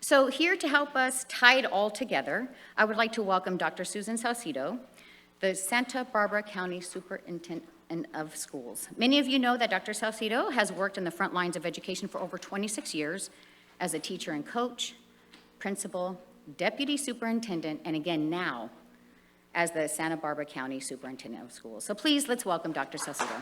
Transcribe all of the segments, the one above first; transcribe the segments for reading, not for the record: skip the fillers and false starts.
So here to help us tie it all together, I would like to welcome Dr. Susan Salcido, the Santa Barbara County Superintendent of Schools. Many of you know that Dr. Salcido has worked in the front lines of education for over 26 years as a teacher and coach, principal, deputy superintendent, and again now as the Santa Barbara County Superintendent of Schools. So please, let's welcome Dr. Salcido.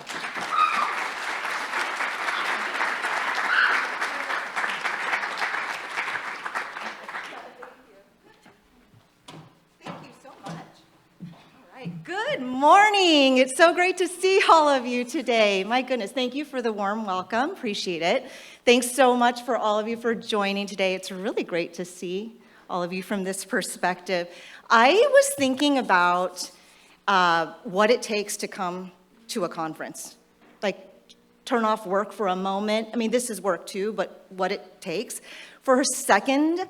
Good morning. It's so great to see all of you today. My goodness, thank you for the warm welcome. Appreciate it. Thanks so much for all of you for joining today. It's really great to see all of you from this perspective. I was thinking about what it takes to come to a conference. Like, turn off work for a moment. I mean, this is work too, but what it takes. For a second,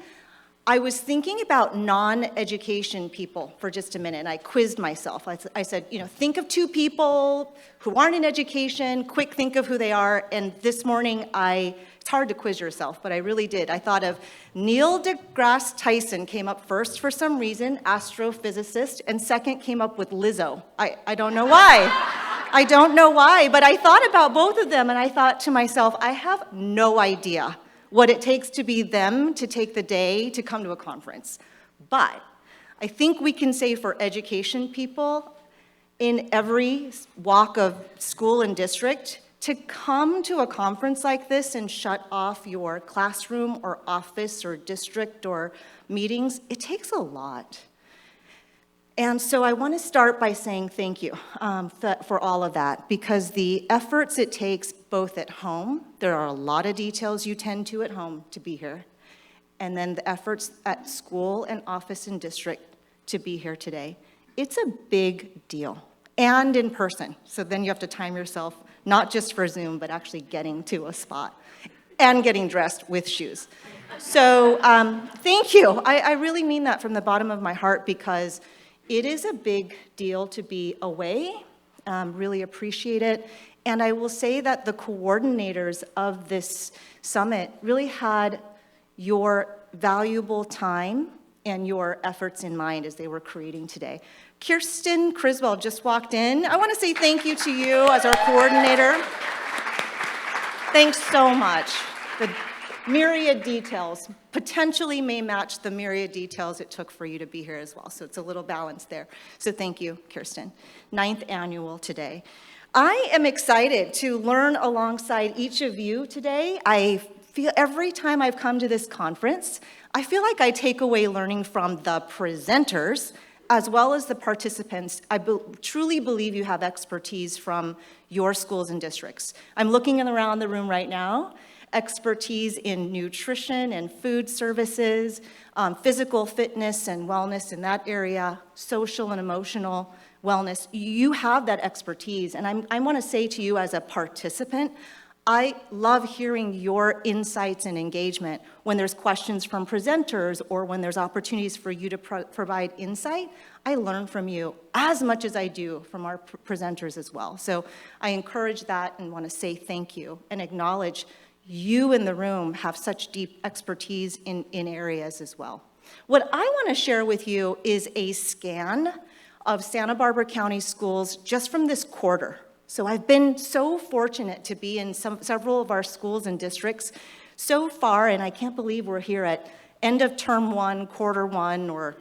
I was thinking about non-education people for just a minute, and I quizzed myself. I said, think of two people who aren't in education, quick think of who they are, and this morning it's hard to quiz yourself, but I really did. I thought of Neil deGrasse Tyson came up first for some reason, astrophysicist, and second came up with Lizzo. I don't know why. I don't know why, but I thought about both of them, and I thought to myself, I have no idea what it takes to be them to take the day to come to a conference. But I think we can say for education people in every walk of school and district, to come to a conference like this and shut off your classroom or office or district or meetings, it takes a lot. And so I want to start by saying thank you for all of that, because the efforts it takes both at home, there are a lot of details you tend to at home to be here, and then the efforts at school and office and district to be here today, it's a big deal, and in person. So then you have to time yourself, not just for Zoom, but actually getting to a spot and getting dressed with shoes. So thank you. I really mean that from the bottom of my heart, because it is a big deal to be away. Really appreciate it. And I will say that the coordinators of this summit really had your valuable time and your efforts in mind as they were creating today. Kirsten Criswell just walked in. I want to say thank you to you as our coordinator. Thanks so much. The myriad details potentially may match the myriad details it took for you to be here as well. So it's a little balance there. So thank you, Kirsten. 9th annual today. I am excited to learn alongside each of you today. I feel every time I've come to this conference, I feel like I take away learning from the presenters as well as the participants. I truly believe you have expertise from your schools and districts. I'm looking around the room right now. Expertise in nutrition and food services, physical fitness and wellness in that area, social and emotional wellness. You have that expertise, and I want to say to you as a participant, I love hearing your insights and engagement when there's questions from presenters or when there's opportunities for you to provide insight. I learn from you as much as I do from our presenters as well. So I encourage that and want to say thank you and acknowledge you in the room have such deep expertise in areas as well. What I want to share with you is a scan of Santa Barbara County schools just from this quarter. So I've been so fortunate to be in several of our schools and districts so far, and I can't believe we're here at end of term one, quarter one, or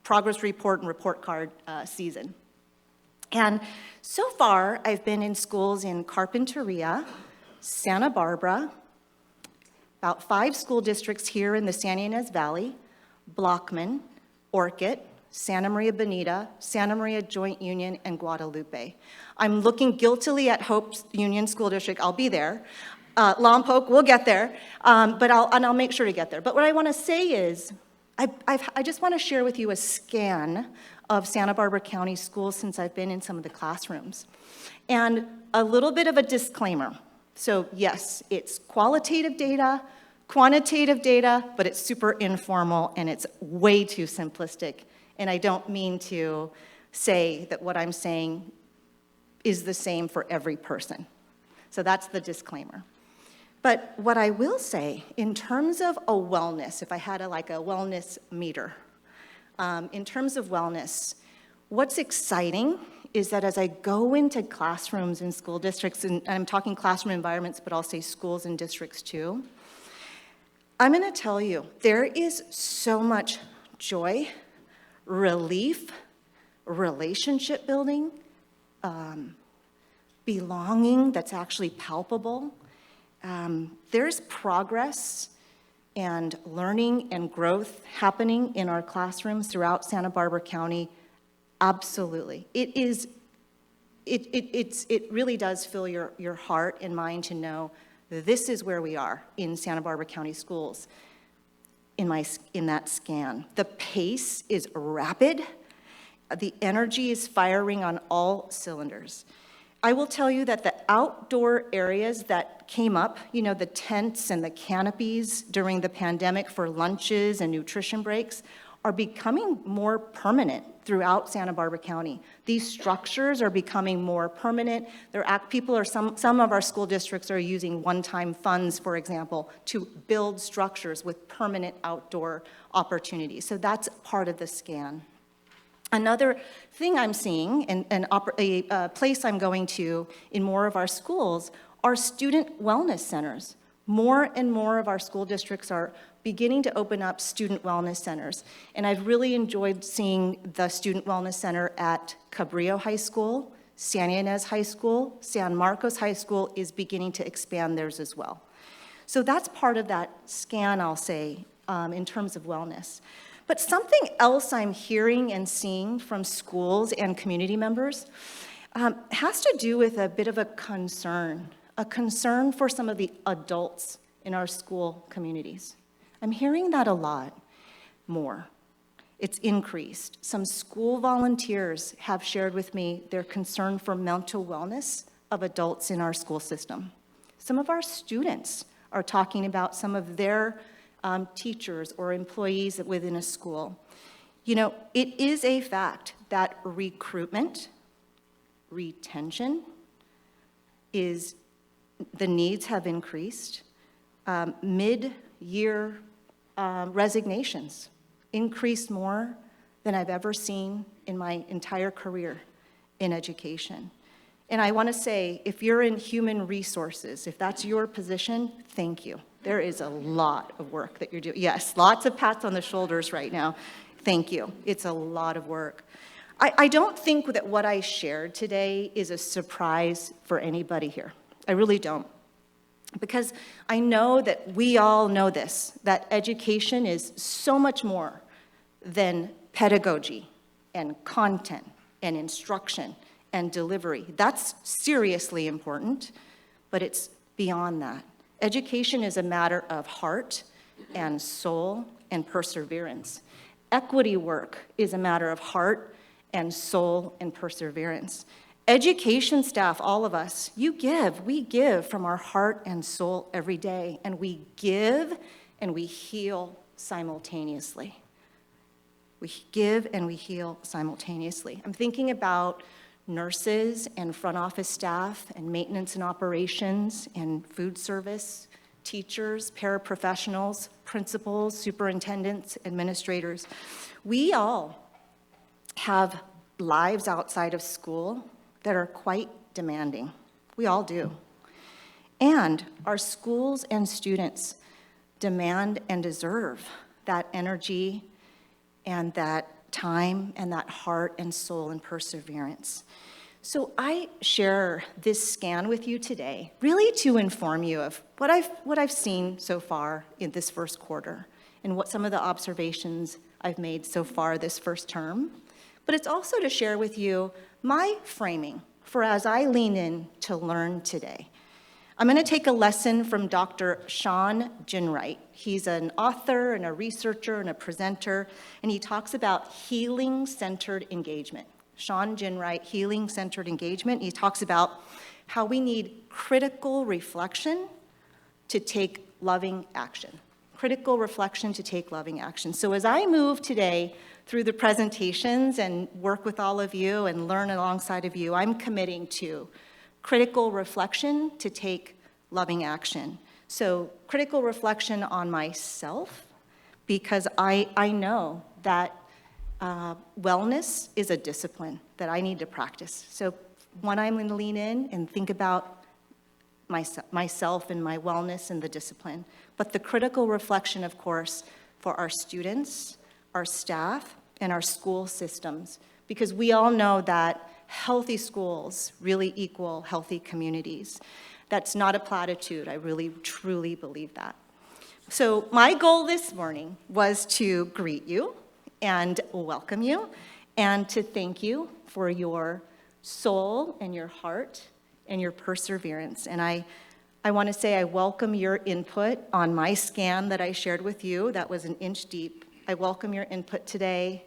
progress report and report card season. And so far, I've been in schools in Carpinteria, Santa Barbara, about 5 school districts here in the Santa Ynez Valley, Blockman, Orchid, Santa Maria Bonita, Santa Maria Joint Union, and Guadalupe. I'm looking guiltily at Hope Union School District. I'll be there. Lompoc, we'll get there, but I'll make sure to get there. But what I want to say is, I just want to share with you a scan of Santa Barbara County schools since I've been in some of the classrooms. And a little bit of a disclaimer. So yes, it's qualitative data, quantitative data, but it's super informal and it's way too simplistic. And I don't mean to say that what I'm saying is the same for every person. So that's the disclaimer. But what I will say, in terms of a wellness, if I had a wellness meter, in terms of wellness, what's exciting is that as I go into classrooms in school districts, and I'm talking classroom environments, but I'll say schools and districts too, I'm gonna tell you, there is so much joy, relief, relationship building, belonging that's actually palpable. There's progress and learning and growth happening in our classrooms throughout Santa Barbara County. Absolutely. It really does fill your heart and mind to know this is where we are in Santa Barbara County schools in that scan. The pace is rapid. The energy is firing on all cylinders. I will tell you that the outdoor areas that came up, the tents and the canopies during the pandemic for lunches and nutrition breaks, are becoming more permanent throughout Santa Barbara County. These structures are becoming more permanent. Some of our school districts are using one-time funds, for example, to build structures with permanent outdoor opportunities. So that's part of the scan. Another thing I'm seeing, and a place I'm going to in more of our schools, are student wellness centers. More and more of our school districts are beginning to open up student wellness centers. And I've really enjoyed seeing the student wellness center at Cabrillo High School, San Ynez High School, San Marcos High School is beginning to expand theirs as well. So that's part of that scan, I'll say, in terms of wellness. But something else I'm hearing and seeing from schools and community members has to do with a bit of a concern for some of the adults in our school communities. I'm hearing that a lot more. It's increased. Some school volunteers have shared with me their concern for mental wellness of adults in our school system. Some of our students are talking about some of their teachers or employees within a school. It is a fact that recruitment, retention, the needs have increased. Mid-year resignations increased more than I've ever seen in my entire career in education. And I want to say, if you're in human resources, if that's your position, thank you. There is a lot of work that you're doing. Yes, lots of pats on the shoulders right now. Thank you. It's a lot of work. I don't think that what I shared today is a surprise for anybody here. I really don't. Because I know that we all know this, that education is so much more than pedagogy and content and instruction and delivery. That's seriously important, but it's beyond that. Education is a matter of heart and soul and perseverance. Equity work is a matter of heart and soul and perseverance. Education staff, all of us, we give from our heart and soul every day, and we give and we heal simultaneously. We give and we heal simultaneously. I'm thinking about nurses and front office staff and maintenance and operations and food service, teachers, paraprofessionals, principals, superintendents, administrators. We all have lives outside of school that are quite demanding. We all do. And our schools and students demand and deserve that energy and that time and that heart and soul and perseverance. So I share this scan with you today, really to inform you of what I've seen so far in this first quarter and what some of the observations I've made so far this first term. But it's also to share with you my framing for as I lean in to learn today. I'm going to take a lesson from Dr. Sean Ginwright. He's an author and a researcher and a presenter, and he talks about healing-centered engagement. Sean Ginwright, healing-centered engagement. He talks about how we need critical reflection to take loving action. Critical reflection to take loving action. So as I move today through the presentations and work with all of you and learn alongside of you, I'm committing to critical reflection to take loving action. So critical reflection on myself, because I know that wellness is a discipline that I need to practice. So one, I'm going to lean in and think about myself and my wellness and the discipline. But the critical reflection, of course, for our students, our staff, and our school systems, because we all know that healthy schools really equal healthy communities. That's not a platitude. I really, truly believe that. So my goal this morning was to greet you and welcome you and to thank you for your soul and your heart and your perseverance. And I want to say I welcome your input on my scan that I shared with you. That was an inch deep. I welcome your input today.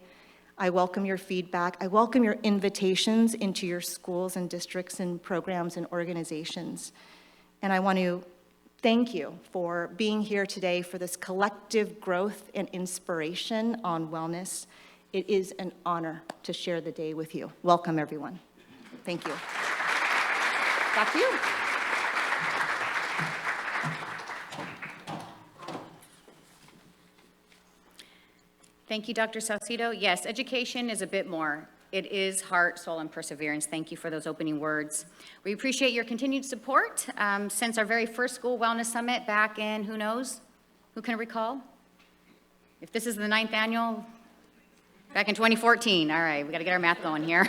I welcome your feedback. I welcome your invitations into your schools and districts and programs and organizations. And I want to thank you for being here today for this collective growth and inspiration on wellness. It is an honor to share the day with you. Welcome, everyone. Thank you. Back to you. Thank you, Dr. Salcido. Yes, education is a bit more. It is heart, soul, and perseverance. Thank you for those opening words. We appreciate your continued support since our very first School Wellness Summit back in, who knows? Who can recall? If this is the 9th annual, back in 2014. All right, we got to get our math going here.